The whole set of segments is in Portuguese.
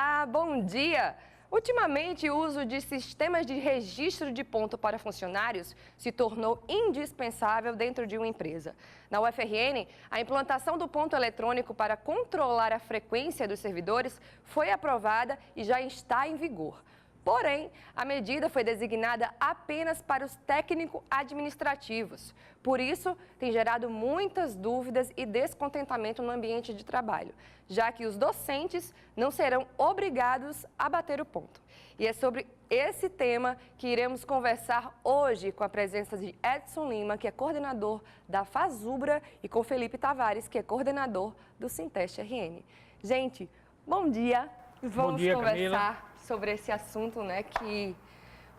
Olá, bom dia! Ultimamente, o uso de sistemas de registro de ponto para funcionários se tornou indispensável dentro de uma empresa. Na UFRN, a implantação do ponto eletrônico para controlar a frequência dos servidores foi aprovada e já está em vigor. Porém, a medida foi designada apenas para os técnico-administrativos. Por isso, tem gerado muitas dúvidas e descontentamento no ambiente de trabalho, já que os docentes não serão obrigados a bater o ponto. E é sobre esse tema que iremos conversar hoje com a presença de Edson Lima, que é coordenador da Fazubra, e com Felipe Tavares, que é coordenador do Sinteste RN. Gente, bom dia! Vamos bom dia, conversar Camila. Sobre esse assunto, né, que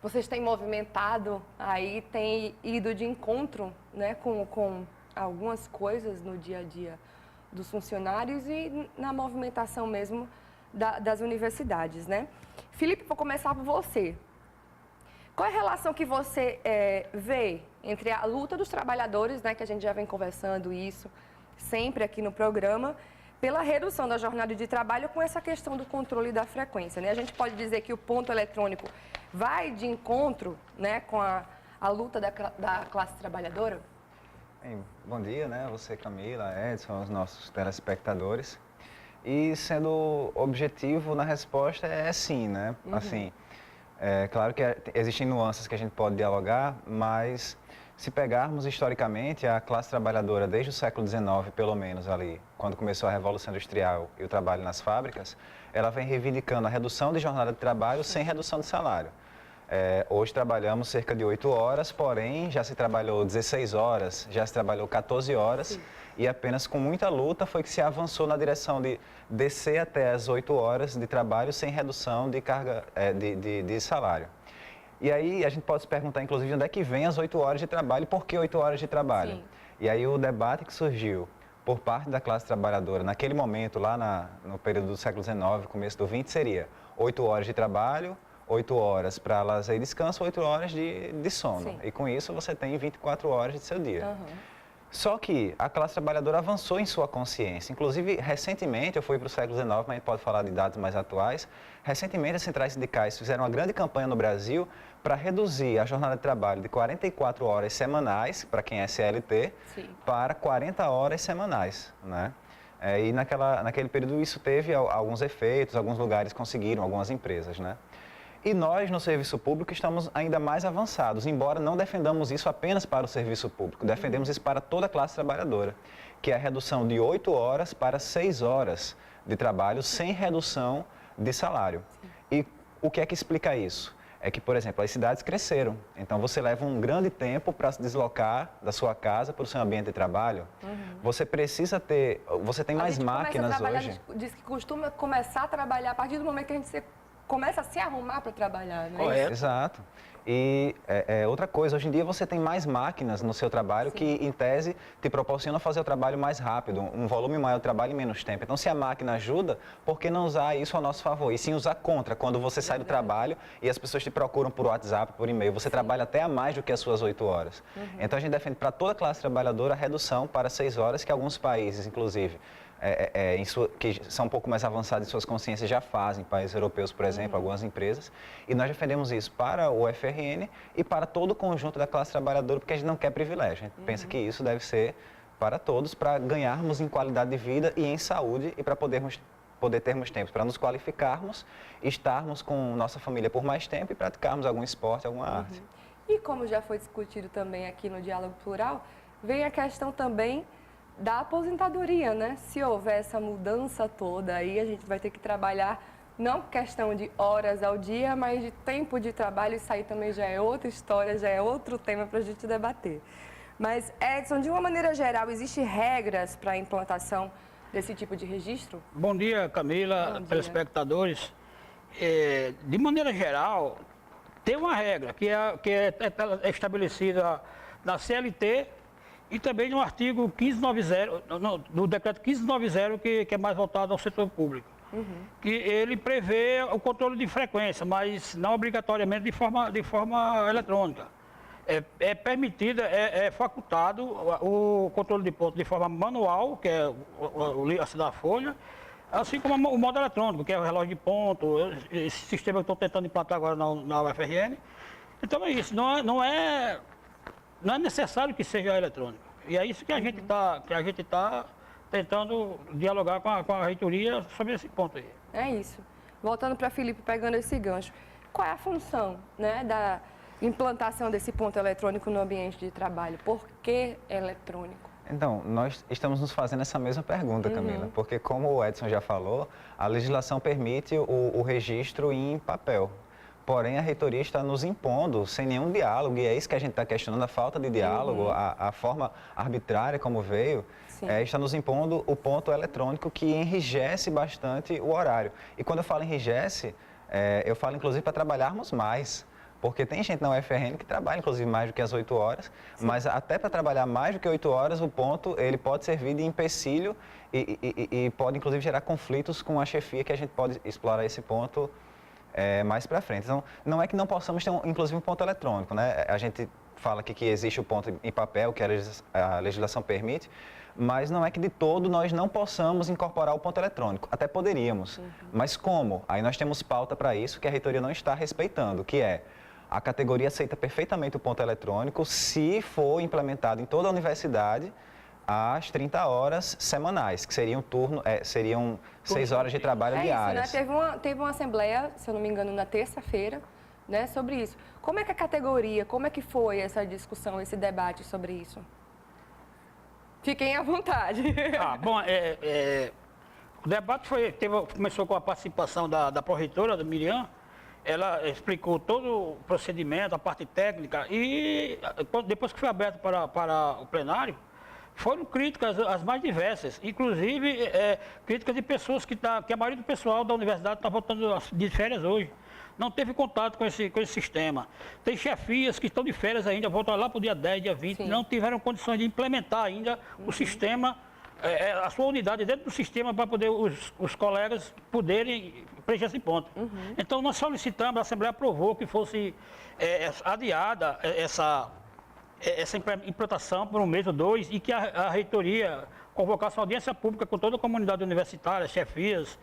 vocês têm movimentado aí, têm ido de encontro, né, com algumas coisas no dia a dia dos funcionários e na movimentação mesmo das universidades, né? Felipe, vou começar por você. Qual é a relação que você vê entre a luta dos trabalhadores, né, que a gente já vem conversando isso sempre aqui no programa, pela redução da jornada de trabalho com essa questão do controle da frequência, né? A gente pode dizer que o ponto eletrônico vai de encontro, né, com a luta da classe trabalhadora? Bem, bom dia, né? Você, Camila, Edson, os nossos telespectadores. E sendo objetivo na resposta é sim, né? Assim, é claro que existem nuances que a gente pode dialogar, mas se pegarmos historicamente a classe trabalhadora desde o século XIX, pelo menos ali, quando começou a Revolução Industrial e o trabalho nas fábricas, ela vem reivindicando a redução de jornada de trabalho sem redução de salário. Hoje trabalhamos cerca de 8 horas, porém já se trabalhou 16 horas, já se trabalhou 14 horas. Sim. E apenas com muita luta foi que se avançou na direção de descer até as 8 horas de trabalho sem redução de carga de salário. E aí a gente pode se perguntar, inclusive, onde é que vem as 8 horas de trabalho e por que 8 horas de trabalho? Sim. E aí o debate que surgiu por parte da classe trabalhadora, naquele momento, lá no período do século XIX, começo do XX, seria 8 horas de trabalho, 8 horas para lazer e descanso, 8 horas de sono. Sim. E com isso você tem 24 horas de seu dia. Só que a classe trabalhadora avançou em sua consciência. Inclusive, recentemente, eu fui para o século XIX, mas a gente pode falar de dados mais atuais. Recentemente, as centrais sindicais fizeram uma grande campanha no Brasil para reduzir a jornada de trabalho de 44 horas semanais, para quem é CLT, sim, para 40 horas semanais, né? E naquele período isso teve alguns efeitos, alguns lugares conseguiram, algumas empresas, né? E nós, no serviço público, estamos ainda mais avançados, embora não defendamos isso apenas para o serviço público, defendemos isso para toda a classe trabalhadora, que é a redução de 8 horas para 6 horas de trabalho sem redução de salário. E o que é que explica isso? É que, por exemplo, as cidades cresceram, então você leva um grande tempo para se deslocar da sua casa para o seu ambiente de trabalho. Você precisa ter, você tem mais máquinas hoje. A gente diz que costuma começar a trabalhar a partir do momento que a gente começa a se arrumar para trabalhar, né? Exato. E outra coisa, hoje em dia você tem mais máquinas no seu trabalho, sim, que, em tese, te proporcionam fazer o trabalho mais rápido, um volume maior de trabalho em menos tempo. Então, se a máquina ajuda, por que não usar isso ao nosso favor? E sim usar contra, quando você sai do trabalho e as pessoas te procuram por WhatsApp, por e-mail. Você, sim, trabalha até a mais do que as suas 8 horas. Então, a gente defende para toda a classe trabalhadora a redução para 6 horas, que alguns países, inclusive, que são um pouco mais avançados em suas consciências já fazem, países europeus, por exemplo, algumas empresas, e nós defendemos isso para o UFRN e para todo o conjunto da classe trabalhadora, porque a gente não quer privilégio, a gente pensa que isso deve ser para todos, para ganharmos em qualidade de vida e em saúde e para poder termos tempo para nos qualificarmos, estarmos com nossa família por mais tempo e praticarmos algum esporte, alguma arte. E como já foi discutido também aqui no Diálogo Plural, vem a questão também da aposentadoria, né? Se houver essa mudança toda, aí a gente vai ter que trabalhar, não questão de horas ao dia, mas de tempo de trabalho. Isso aí também já é outra história, já é outro tema para a gente debater. Mas, Edson, de uma maneira geral, existem regras para a implantação desse tipo de registro? Bom dia, Camila, telespectadores. De maneira geral, tem uma regra que é estabelecida na CLT, e também no artigo 1590, no decreto 1590, que é mais voltado ao setor público. Que ele prevê o controle de frequência, mas não obrigatoriamente de forma eletrônica. É permitido, é facultado o controle de ponto de forma manual, que é o lance da folha, Assim como o modo eletrônico, que é o relógio de ponto, esse sistema que eu estou tentando implantar agora na UFRN. Então é isso, não é necessário que seja eletrônico. E é isso que a gente está tentando dialogar com a reitoria sobre esse ponto aí. É isso. Voltando para Felipe, pegando esse gancho, qual é a função, né, da implantação desse ponto eletrônico no ambiente de trabalho? Por que eletrônico? Então, nós estamos nos fazendo essa mesma pergunta, Camila, porque como o Edson já falou, a legislação permite o registro em papel. Porém, a reitoria está nos impondo sem nenhum diálogo, e é isso que a gente está questionando, a falta de diálogo, a forma arbitrária como veio, está nos impondo o ponto eletrônico que enrijece bastante o horário. E quando eu falo enrijece, eu falo inclusive para trabalharmos mais. Porque tem gente na UFRN que trabalha, inclusive, mais do que as 8 horas, mas até para trabalhar mais do que 8 horas, o ponto ele pode servir de empecilho e pode, inclusive, gerar conflitos com a chefia, que a gente pode explorar esse ponto mais para frente. Então, não é que não possamos ter, inclusive, um ponto eletrônico, né? A gente fala aqui que existe o ponto em papel, que a legislação permite, mas não é que de todo nós não possamos incorporar o ponto eletrônico. Até poderíamos, mas como? Aí nós temos pauta para isso que a reitoria não está respeitando, que é a categoria aceita perfeitamente o ponto eletrônico se for implementado em toda a universidade às 30 horas semanais, que seriam seriam 6 horas de trabalho diárias. Isso, né? Teve uma assembleia, se eu não me engano, na terça-feira, né, sobre isso. Como é que a categoria, como é que foi essa discussão, esse debate sobre isso? Fiquem à vontade. Bom, o debate começou com a participação da pró-reitora, da Miriam. Ela explicou todo o procedimento, a parte técnica, e depois que foi aberto para o plenário, foram críticas as mais diversas, inclusive críticas de pessoas que a maioria do pessoal da universidade está voltando de férias hoje. Não teve contato com esse sistema. Tem chefias que estão de férias ainda, voltam lá para o dia 10, dia 20, não tiveram condições de implementar ainda o sistema, a sua unidade dentro do sistema para poder os colegas poderem preencher esse ponto. Então, nós solicitamos, a Assembleia aprovou que fosse adiada essa implantação por um mês ou dois e que a reitoria convocasse uma audiência pública com toda a comunidade universitária, chefias,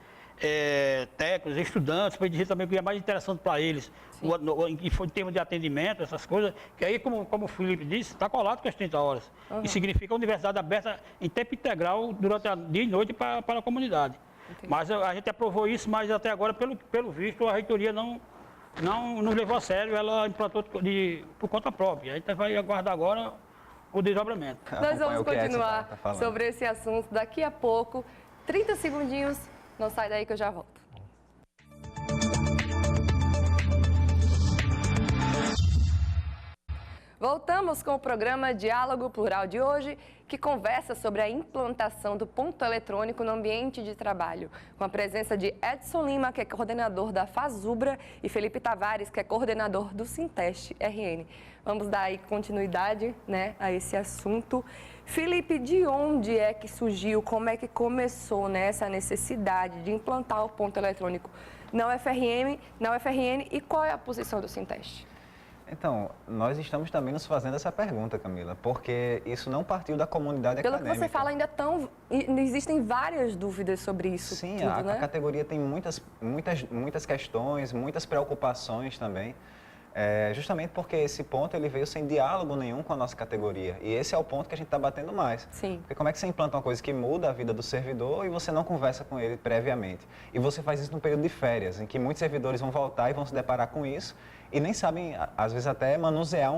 técnicos, estudantes, para dizer também o que é mais interessante para eles, em termos de atendimento, essas coisas, que aí, como o Felipe disse, está colado com as 30 horas. E significa a universidade aberta em tempo integral durante dia e noite para a comunidade. Entendi. Mas a gente aprovou isso, mas até agora, pelo visto, a reitoria não levou a sério, ela implantou por conta própria. A gente vai aguardar agora o desdobramento. Nós vamos continuar sobre esse assunto daqui a pouco. 30 segundinhos, não sai daí que eu já volto. Voltamos com o programa Diálogo Plural de hoje, que conversa sobre a implantação do ponto eletrônico no ambiente de trabalho, com a presença de Edson Lima, que é coordenador da Fazubra, e Felipe Tavares, que é coordenador do Sinteste RN. Vamos dar aí continuidade, né, a esse assunto. Felipe, de onde é que surgiu, como é que começou, né, essa necessidade de implantar o ponto eletrônico na UFRN e qual é a posição do Sinteste? Então, nós estamos também nos fazendo essa pergunta, Camila, porque isso não partiu da comunidade acadêmica. Pelo que você fala, existem várias dúvidas sobre isso. Sim, tudo, a categoria tem muitas questões, muitas preocupações também, justamente porque esse ponto ele veio sem diálogo nenhum com a nossa categoria. E esse é o ponto que a gente está batendo mais. Sim. Porque como é que você implanta uma coisa que muda a vida do servidor e você não conversa com ele previamente? E você faz isso num período de férias, em que muitos servidores vão voltar e vão se deparar com isso e nem sabem, às vezes, até manusear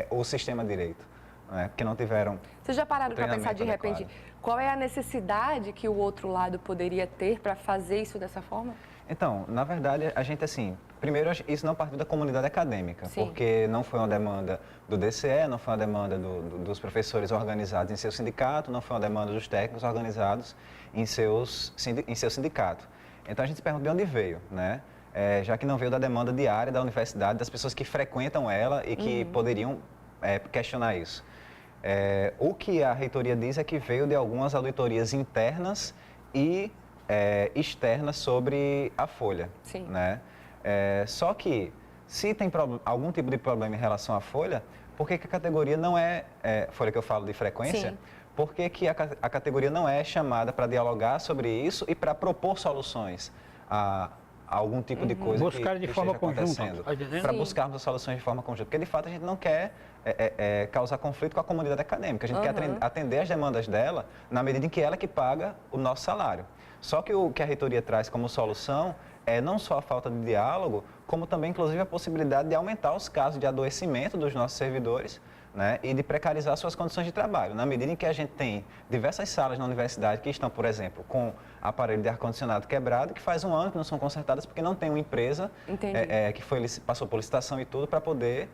o sistema direito, né? Porque não tiveram. Vocês já pararam para pensar, de repente, qual é a necessidade que o outro lado poderia ter para fazer isso dessa forma? Então, na verdade, a gente, assim, primeiro, isso não partiu da comunidade acadêmica, Sim. porque não foi uma demanda do DCE, não foi uma demanda dos professores organizados em seu sindicato, não foi uma demanda dos técnicos organizados em seu sindicato. Então, a gente se pergunta de onde veio, né? Já que não veio da demanda diária da universidade, das pessoas que frequentam ela e que poderiam questionar isso. O que a reitoria diz é que veio de algumas auditorias internas e externas sobre a folha. Sim. Né? Só que, se tem algum tipo de problema em relação à folha, por que a categoria não folha que eu falo de frequência? Sim. por que que a categoria não é chamada para dialogar sobre isso e para propor soluções a algum tipo de coisa buscar de forma conjunta, para buscarmos as soluções de forma conjunta, porque de fato a gente não quer causar conflito com a comunidade acadêmica, a gente quer atender as demandas dela na medida em que ela que paga o nosso salário. Só que o que a reitoria traz como solução é não só a falta de diálogo, como também, inclusive, a possibilidade de aumentar os casos de adoecimento dos nossos servidores, né, e de precarizar suas condições de trabalho. Na medida em que a gente tem diversas salas na universidade que estão, por exemplo, com aparelho de ar-condicionado quebrado, que faz um ano que não são consertadas porque não tem uma empresa que passou por licitação e tudo para poder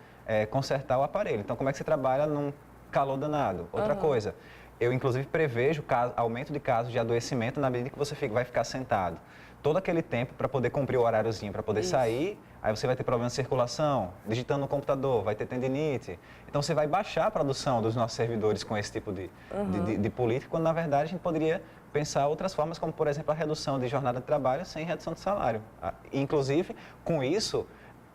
consertar o aparelho. Então, como é que você trabalha num calor danado? Outra coisa, eu inclusive prevejo aumento de casos de adoecimento na medida que você vai ficar sentado todo aquele tempo para poder cumprir o horáriozinho, para poder sair, aí você vai ter problema de circulação, digitando no computador, vai ter tendinite. Então, você vai baixar a produção dos nossos servidores com esse tipo de política, quando, na verdade, a gente poderia pensar outras formas, como, por exemplo, a redução de jornada de trabalho sem redução de salário. Inclusive, com isso,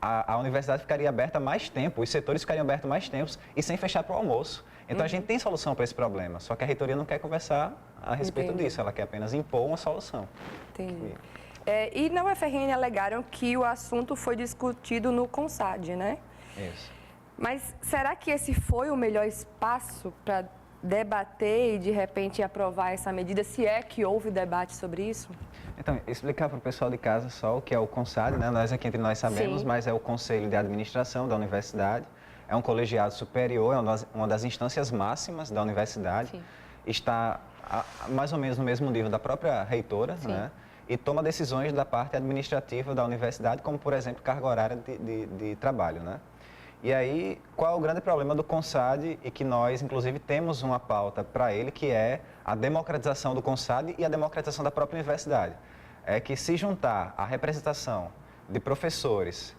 a universidade ficaria aberta mais tempo, os setores ficariam abertos mais tempos e sem fechar para o almoço. Então, a gente tem solução para esse problema, só que a reitoria não quer conversar a respeito disso, ela quer apenas impor uma solução. Entendi. E na UFRN alegaram que o assunto foi discutido no CONSAD, né? Isso. Mas será que esse foi o melhor espaço para debater e, de repente, aprovar essa medida, se é que houve debate sobre isso? Então, explicar para o pessoal de casa só o que é o CONSAD, né? Nós aqui entre nós sabemos, mas é o Conselho de Administração da Universidade, é um colegiado superior, é uma das instâncias máximas da universidade, está mais ou menos no mesmo nível da própria reitora, né? E toma decisões da parte administrativa da universidade, como, por exemplo, carga horária de trabalho, né? E aí, qual é o grande problema do CONSAD e que nós, inclusive, temos uma pauta para ele, que é a democratização do CONSAD e a democratização da própria universidade. É que se juntar a representação de professores,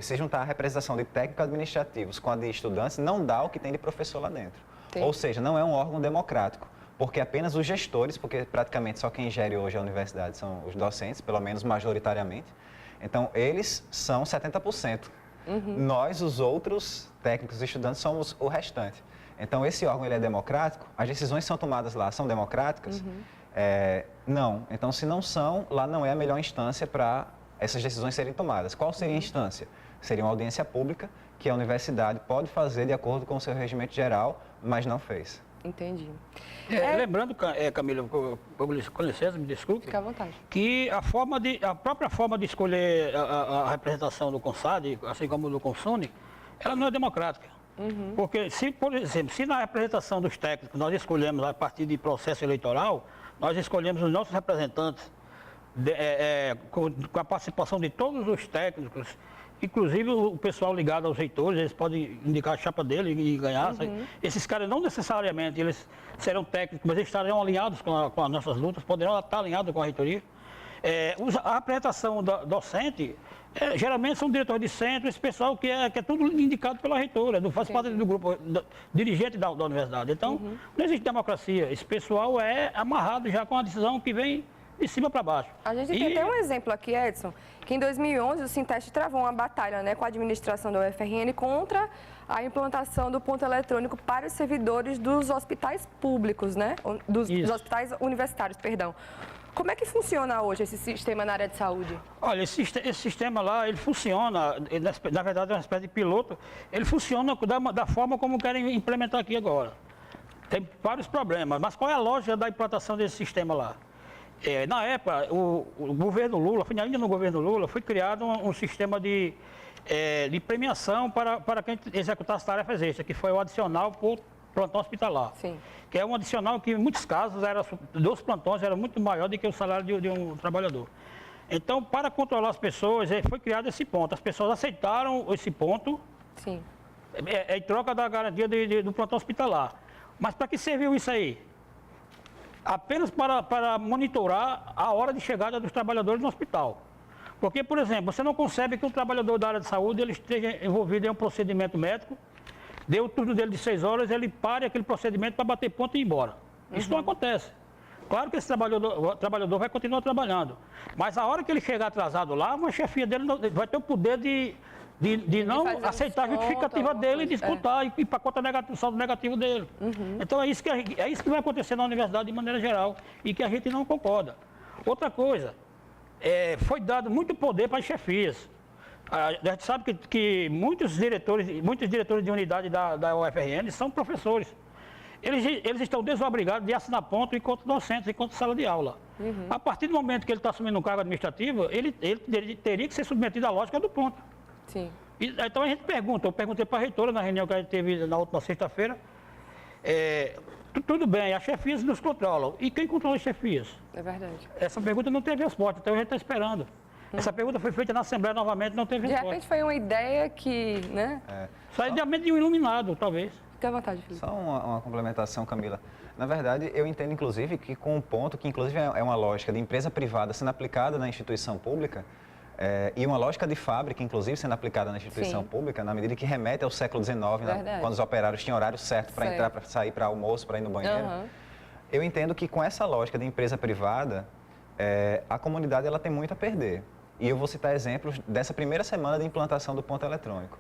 se juntar a representação de técnicos administrativos com a de estudantes, não dá o que tem de professor lá dentro. Ou seja, não é um órgão democrático. Porque apenas os gestores, porque praticamente só quem gere hoje a universidade são os docentes, pelo menos majoritariamente. Então, eles são 70%. Nós, os outros técnicos e estudantes, somos o restante. Então, esse órgão ele é democrático? As decisões que são tomadas lá são democráticas? Não. Então, se não são, lá não é a melhor instância para essas decisões serem tomadas. Qual seria a instância? Seria uma audiência pública que a universidade pode fazer de acordo com o seu regimento geral, mas não fez. Entendi. Lembrando, Camila, com licença, me desculpe. Fica à vontade. Que a própria forma de escolher a representação do CONSAD, assim como do CONSUNE, ela não é democrática. Porque, por exemplo, se na representação dos técnicos nós escolhemos a partir de processo eleitoral, nós escolhemos os nossos representantes com a participação de todos os técnicos, inclusive o pessoal ligado aos reitores, eles podem indicar a chapa dele e ganhar. Esses caras não necessariamente eles serão técnicos, mas eles estarão alinhados com as nossas lutas, poderão estar alinhados com a reitoria. A apresentação docente, geralmente são diretores de centro, esse pessoal que é tudo indicado pela reitora, faz parte do grupo dirigente da universidade. Então, não existe democracia. Esse pessoal é amarrado já com a decisão que vem de cima para baixo. A gente tem até um exemplo aqui, Edson, que em 2011 o Sinteste travou uma batalha, né, com a administração da UFRN contra a implantação do ponto eletrônico para os servidores dos hospitais públicos, né? Dos hospitais universitários, perdão. Como é que funciona hoje esse sistema na área de saúde? Olha, esse sistema lá, ele funciona, na verdade é uma espécie de piloto, ele funciona da forma como querem implementar aqui agora. Tem vários problemas, mas qual é a lógica da implantação desse sistema lá? Na época, o governo Lula, ainda no governo Lula, foi criado um sistema de premiação para quem executasse tarefas extras, que foi o adicional por plantão hospitalar. Sim. Que é um adicional que, em muitos casos, dos plantões era muito maior do que o salário de um trabalhador. Então, para controlar as pessoas, foi criado esse ponto. As pessoas aceitaram esse ponto. Sim. Em troca da garantia do plantão hospitalar. Mas para que serviu isso aí? Apenas para monitorar a hora de chegada dos trabalhadores no hospital. Porque, por exemplo, você não concebe que um trabalhador da área de saúde ele esteja envolvido em um procedimento médico, deu o turno dele de 6 horas, ele pare aquele procedimento para bater ponto e ir embora. Isso não acontece. Claro que esse trabalhador vai continuar trabalhando, mas a hora que ele chegar atrasado lá, uma chefia dele vai ter o poder de de não fazer um aceitar a desconto, justificativa alguma dele e coisa, descontar e para conta negativo, saldo negativo dele. Então é isso que vai acontecer na universidade de maneira geral e que a gente não concorda. Outra coisa, foi dado muito poder para as chefias. A gente sabe que muitos diretores de unidade da UFRN são professores. Eles estão desobrigados de assinar ponto enquanto docentes, enquanto sala de aula. A partir do momento que ele está assumindo um cargo administrativo, ele teria que ser submetido à lógica do ponto. Sim. Então a gente pergunta, eu perguntei para a reitora na reunião que a gente teve na última sexta-feira, tudo bem, as chefias nos controlam. E quem controla as chefias? É verdade. Essa pergunta não teve resposta, então a gente está esperando. Essa pergunta foi feita na Assembleia novamente, não teve De resposta. repente foi uma ideia que, né? Só é de mente de um iluminado, talvez. Fica à vontade, Felipe. Só uma complementação, Camila. Na verdade, eu entendo, inclusive, que com um ponto que, inclusive, é uma lógica de empresa privada sendo aplicada na instituição pública, e uma lógica de fábrica, inclusive, sendo aplicada na instituição pública, na medida que remete ao século XIX, quando os operários tinham horário certo para entrar, para sair, para almoço, para ir no banheiro. Eu entendo que com essa lógica de empresa privada, a comunidade ela tem muito a perder. E eu vou citar exemplos dessa primeira semana de implantação do ponto eletrônico.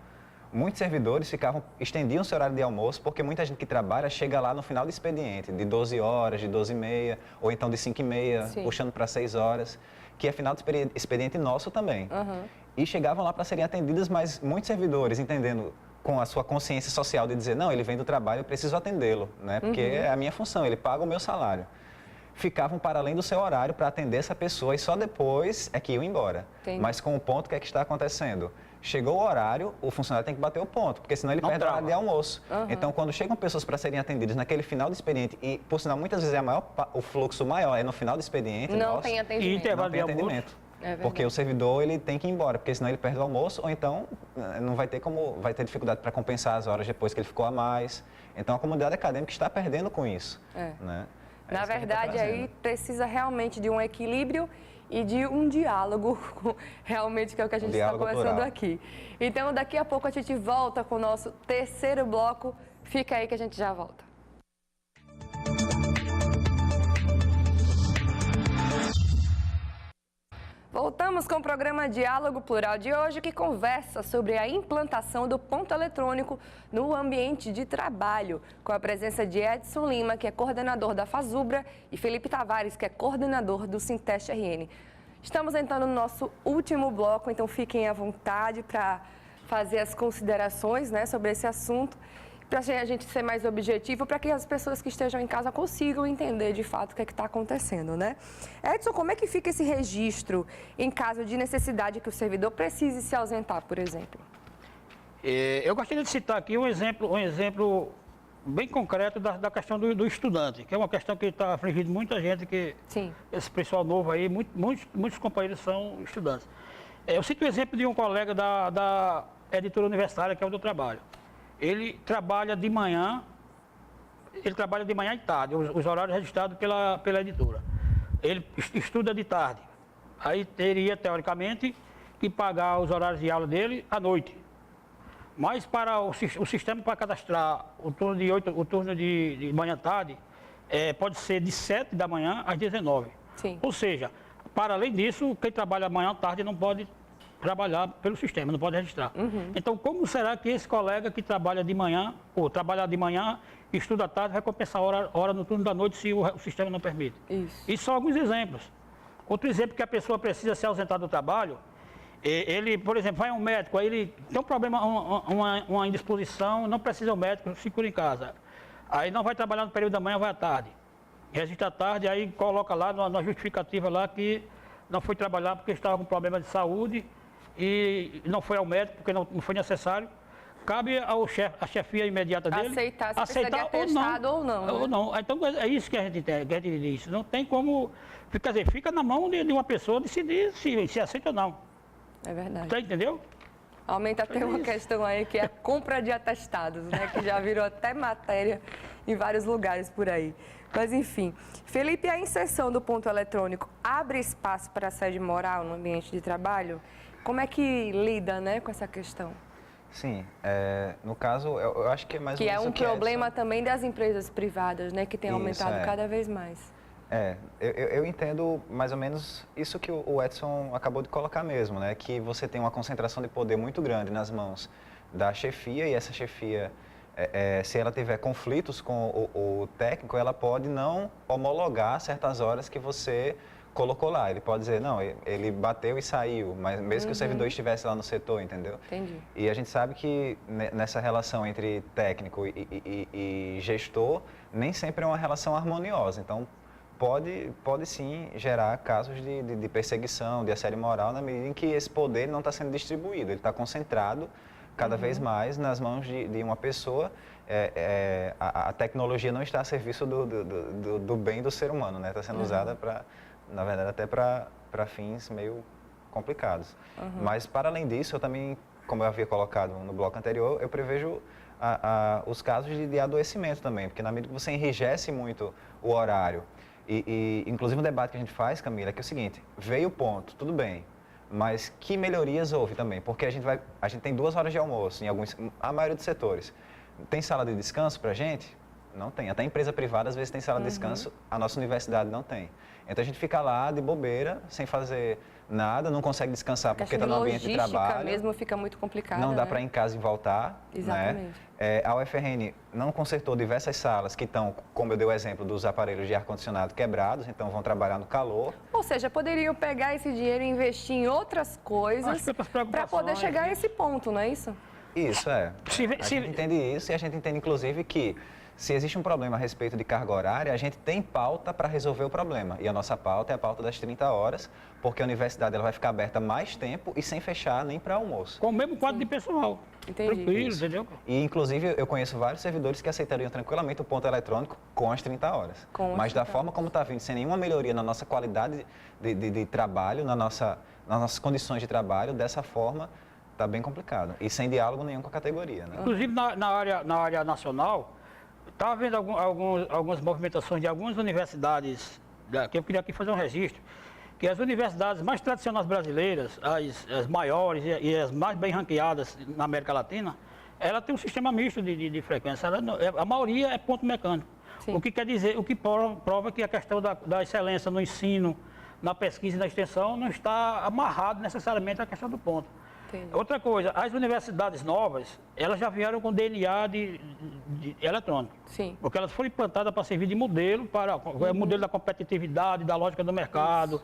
Muitos servidores estendiam seu horário de almoço, porque muita gente que trabalha chega lá no final do expediente, de 12 horas, de 12h30, ou então de 5h30, puxando para 6 horas, que é final de expediente nosso também. E chegavam lá para serem atendidas, mas muitos servidores, entendendo com a sua consciência social de dizer, não, ele vem do trabalho, eu preciso atendê-lo, né? Porque é a minha função, ele paga o meu salário. Ficavam para além do seu horário para atender essa pessoa e só depois é que iam embora. Entendi. Mas com o ponto, o que é que está acontecendo? Chegou o horário, o funcionário tem que bater o ponto, porque senão ele perde o horário de almoço. Então, quando chegam pessoas para serem atendidas naquele final do expediente, e por sinal, muitas vezes o fluxo maior é no final do expediente, Não tem atendimento. E intervalo não tem de almoço. atendimento. É Porque o servidor ele tem que ir embora, porque senão ele perde o almoço, ou então não vai ter vai ter dificuldade para compensar as horas depois que ele ficou a mais. Então, a comunidade acadêmica está perdendo com isso. Né? Na verdade, aí precisa realmente de um equilíbrio e de um diálogo, realmente, que é o que a gente está conversando aqui. Então, daqui a pouco a gente volta com o nosso terceiro bloco. Fica aí que a gente já volta. Voltamos com o programa Diálogo Plural de hoje, que conversa sobre a implantação do ponto eletrônico no ambiente de trabalho, com a presença de Edson Lima, que é coordenador da FASUBRA, e Felipe Tavares, que é coordenador do Sinteste RN. Estamos entrando no nosso último bloco, então fiquem à vontade para fazer as considerações, né, sobre esse assunto, para a gente ser mais objetivo, para que as pessoas que estejam em casa consigam entender de fato o que é que está acontecendo, né? Edson, como é que fica esse registro em caso de necessidade que o servidor precise se ausentar, por exemplo? Eu gostaria de citar aqui um exemplo bem concreto da questão do estudante, que é uma questão que está afligindo muita gente, que esse pessoal novo aí, muitos companheiros são estudantes. Eu cito o exemplo de um colega da editora universitária, que é o do trabalho. Ele trabalha de manhã e tarde, os horários registrados pela editora. Ele estuda de tarde, aí teria, teoricamente, que pagar os horários de aula dele à noite. Mas para o sistema para cadastrar o turno de manhã e tarde, pode ser de 7 da manhã às 19. Ou seja, para além disso, quem trabalha manhã e tarde não pode trabalhar pelo sistema, não pode registrar. Então, como será que esse colega que trabalha de manhã, ou trabalhar de manhã e estuda à tarde, vai compensar hora no turno da noite se o sistema não permite? Isso são alguns exemplos. Outro exemplo que a pessoa precisa se ausentar do trabalho, ele, por exemplo, vai a um médico, aí ele tem um problema, uma indisposição, não precisa do médico, se cura em casa. Aí não vai trabalhar no período da manhã, vai à tarde. Registra à tarde, aí coloca lá na justificativa lá que não foi trabalhar porque estava com problema de saúde, e não foi ao médico porque não foi necessário. Cabe à chefia imediata dele aceitar ou não. Né? Então é isso que a gente diz. Não tem como, quer dizer, fica na mão de uma pessoa decidir se aceita ou não. É verdade. Tá, entendeu? Aumenta até uma questão aí que é a compra de atestados, né? Que já virou até matéria em vários lugares por aí. Mas enfim, Felipe, a inserção do ponto eletrônico abre espaço para assédio moral no ambiente de trabalho? Como é que lida, né, com essa questão? Sim, no caso, eu acho que é mais ou menos que é um problema também das empresas privadas, né, que tem aumentado cada vez mais. Eu entendo mais ou menos isso que o Edson acabou de colocar mesmo, né? Que você tem uma concentração de poder muito grande nas mãos da chefia e essa chefia, se ela tiver conflitos com o técnico, ela pode não homologar certas horas que você colocou lá. Ele pode dizer, não, ele bateu e saiu, mas mesmo que o servidor estivesse lá no setor, entendeu? Entendi. E a gente sabe que nessa relação entre técnico e gestor, nem sempre é uma relação harmoniosa. Então, pode sim gerar casos de perseguição, de assédio moral, na medida em que esse poder não está sendo distribuído, ele está concentrado cada vez mais nas mãos de uma pessoa. A tecnologia não está a serviço do bem do ser humano, né? Está sendo usada para, na verdade, até para fins meio complicados. Mas, para além disso, eu também, como eu havia colocado no bloco anterior, eu prevejo os casos de adoecimento também, porque na medida que você enrijece muito o horário, inclusive um debate que a gente faz, Camila, é que é o seguinte, veio o ponto, tudo bem, mas que melhorias houve também? Porque a gente tem 2 horas de almoço, a maioria dos setores. Tem sala de descanso para a gente? Não tem. Até empresa privada, às vezes, tem sala de descanso, a nossa universidade não tem. Então, a gente fica lá de bobeira, sem fazer nada, não consegue descansar porque está no ambiente de trabalho. Mesmo fica muito complicado. Não dá para ir em casa e voltar. Exatamente. Né? A UFRN não consertou diversas salas que estão, como eu dei o exemplo, dos aparelhos de ar-condicionado quebrados, então vão trabalhar no calor. Ou seja, poderiam pegar esse dinheiro e investir em outras coisas para poder chegar a esse ponto, não é isso? Isso, A gente entende isso e a gente entende, inclusive, que se existe um problema a respeito de carga horária, a gente tem pauta para resolver o problema. E a nossa pauta é a pauta das 30 horas, porque a universidade ela vai ficar aberta mais tempo e sem fechar nem para almoço. Com o mesmo quadro de pessoal. Entendi. Tranquilo, entendeu? E, inclusive, eu conheço vários servidores que aceitariam tranquilamente o ponto eletrônico com as 30 horas. Mas da forma como está vindo, sem nenhuma melhoria na nossa qualidade de trabalho, nas nossas condições de trabalho, dessa forma, está bem complicado. E sem diálogo nenhum com a categoria. Né? Inclusive, na área nacional, estava vendo algumas movimentações de algumas universidades, que eu queria aqui fazer um registro, que as universidades mais tradicionais brasileiras, as maiores e as mais bem ranqueadas na América Latina, ela tem um sistema misto de frequência. A maioria é ponto mecânico. Sim. O que quer dizer, o que prova que a questão da excelência no ensino, na pesquisa e na extensão não está amarrado necessariamente à questão do ponto. Entendi. Outra coisa, as universidades novas, elas já vieram com DNA de eletrônico. Sim. Porque elas foram implantadas para servir de modelo, o modelo da competitividade, da lógica do mercado,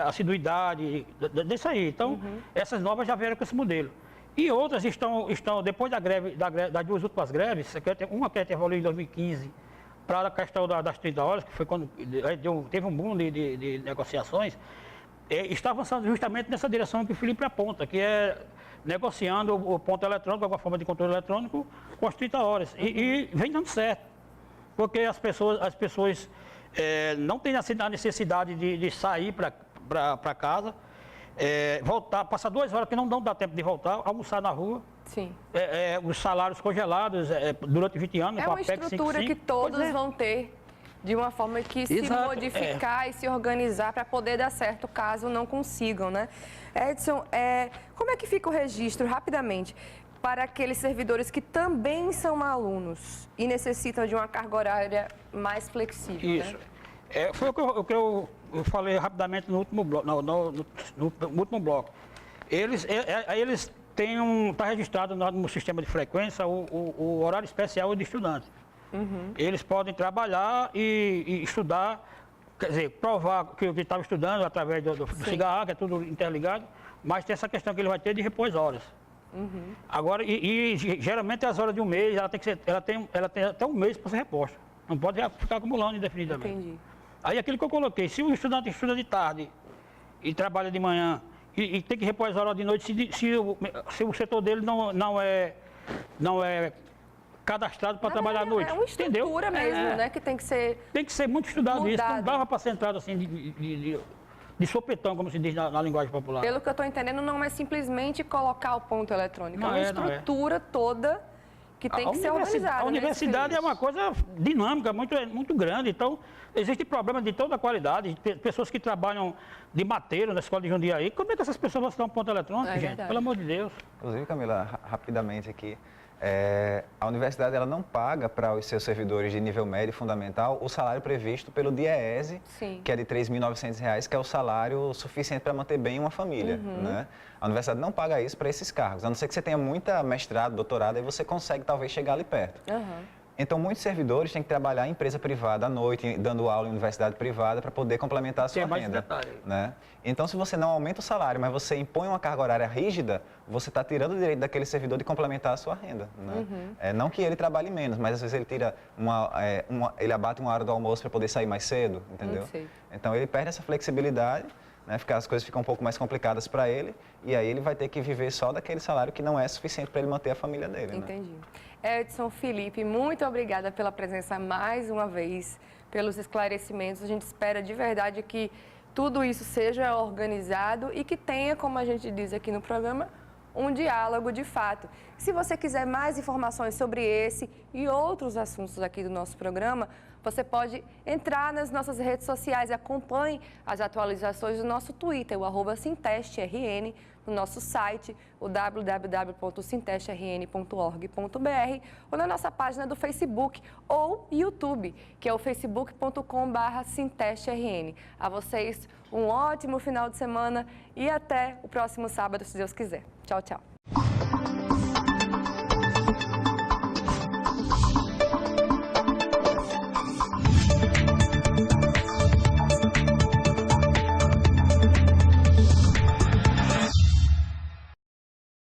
assiduidade, disso aí. Então, essas novas já vieram com esse modelo. E outras estão depois das 2 últimas greves, uma que evoluiu em 2015, para a questão das 30 horas, que foi quando teve um boom de negociações, está avançando justamente nessa direção que o Felipe aponta, que é negociando o ponto eletrônico, alguma forma de controle eletrônico, com as 30 horas. E vem dando certo, porque as pessoas não têm a necessidade de sair para casa, voltar, passar 2 horas, porque não dá tempo de voltar, almoçar na rua. Sim. Os salários congelados durante 20 anos. É uma estrutura que todos vão ter, de uma forma que se modificar e se organizar para poder dar certo, caso não consigam, né? Edson, como é que fica o registro, rapidamente, para aqueles servidores que também são alunos e necessitam de uma carga horária mais flexível? Isso. Né? Foi o que eu falei rapidamente no último bloco. No último bloco. Eles têm está registrado no sistema de frequência o horário especial de estudante. Eles podem trabalhar e estudar, quer dizer, provar que estava estudando através do cigarro, que é tudo interligado, mas tem essa questão que ele vai ter de repor horas. Agora, geralmente as horas de um mês, ela tem até um mês para ser reposta. Não pode ficar acumulando indefinidamente. Entendi. Aí aquilo que eu coloquei, se o estudante estuda de tarde e trabalha de manhã e tem que repor as horas de noite, se o setor dele não é cadastrado para trabalhar à noite. É uma estrutura mesmo, né? Que tem que ser. Tem que ser muito estudado isso. Não dava para ser entrado assim de sopetão, como se diz na linguagem popular. Pelo que eu estou entendendo, não é simplesmente colocar o ponto eletrônico. É uma estrutura toda que tem que ser organizada. A universidade é uma coisa dinâmica, muito grande. Então, existe problema de toda a qualidade. Pessoas que trabalham de mateiro na escola de Jundiaí. Como é que essas pessoas vão se dar um ponto eletrônico, gente? Verdade. Pelo amor de Deus. Inclusive, Camila, rapidamente aqui. A universidade ela não paga para os seus servidores de nível médio e fundamental o salário previsto pelo DIEESE, que é de R$ 3.900, que é o salário suficiente para manter bem uma família. Né? A universidade não paga isso para esses cargos, a não ser que você tenha muita mestrado, doutorado, aí você consegue talvez chegar ali perto. Então, muitos servidores têm que trabalhar em empresa privada à noite, dando aula em universidade privada para poder complementar a sua renda. Né? Então, se você não aumenta o salário, mas você impõe uma carga horária rígida, você está tirando o direito daquele servidor de complementar a sua renda. Né? Não que ele trabalhe menos, mas às vezes ele tira ele abate uma hora do almoço para poder sair mais cedo, entendeu? Então, ele perde essa flexibilidade. Né, as coisas ficam um pouco mais complicadas para ele e aí ele vai ter que viver só daquele salário que não é suficiente para ele manter a família dele. Entendi. Edson, Felipe, muito obrigada pela presença mais uma vez, pelos esclarecimentos. A gente espera de verdade que tudo isso seja organizado e que tenha, como a gente diz aqui no programa, um diálogo de fato. Se você quiser mais informações sobre esse e outros assuntos aqui do nosso programa, você pode entrar nas nossas redes sociais e acompanhe as atualizações do nosso Twitter, o @SintestRN, no nosso site, o www.sintestrn.org.br, ou na nossa página do Facebook ou YouTube, que é o facebook.com/SintestRN. A vocês, um ótimo final de semana e até o próximo sábado, se Deus quiser. Tchau, tchau.